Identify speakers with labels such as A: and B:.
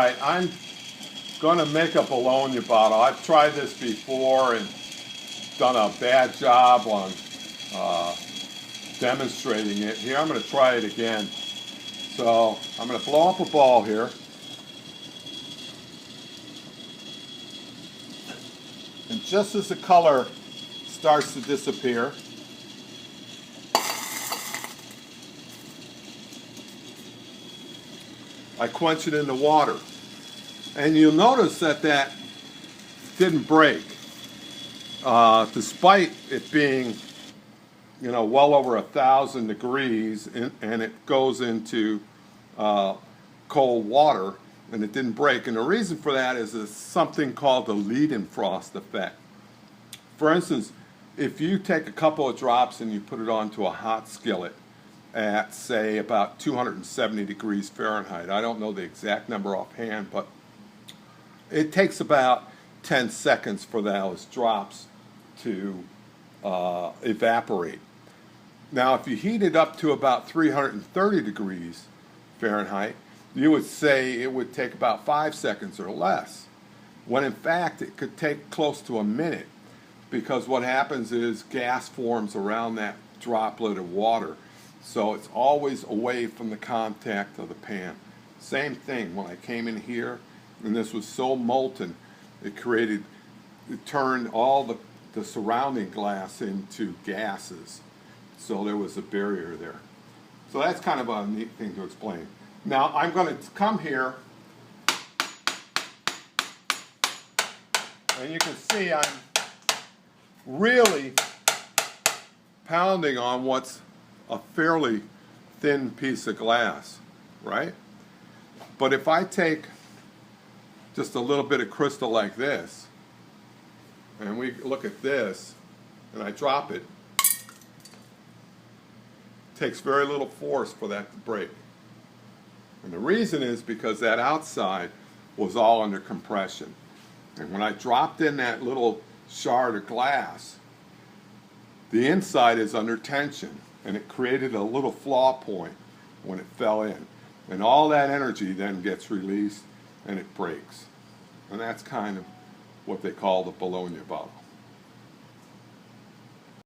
A: Alright, I'm going to make a Bologna bottle. I've tried this before and done a bad job on demonstrating it. Here I'm going to try it again. So I'm going to blow up a ball here. And just as the color starts to disappear, I quench it in the water. And you'll notice that that didn't break. Despite it being, well over 1,000 degrees, and it goes into cold water, and it didn't break. And the reason for that is something called the lead-in frost effect. For instance, if you take a couple of drops and you put it onto a hot skillet at, say, about 270 degrees Fahrenheit, I don't know the exact number offhand, but it takes about 10 seconds for those drops to evaporate. Now, if you heat it up to about 330 degrees Fahrenheit, you would say it would take about 5 seconds or less, when in fact it could take close to a minute, because what happens is gas forms around that droplet of water, so it's always away from the contact of the pan. Same thing when I came in here, and this was so molten, it turned all the surrounding glass into gases. So there was a barrier there. So that's kind of a neat thing to explain. Now I'm going to come here, and you can see I'm really pounding on what's a fairly thin piece of glass, right? But if I take just a little bit of crystal like this, and we look at this, and I drop it, takes very little force for that to break. And the reason is because that outside was all under compression. And when I dropped in that little shard of glass, the inside is under tension, and it created a little flaw point when it fell in. And all that energy then gets released and it breaks. And that's kind of what they call the Bologna bottle.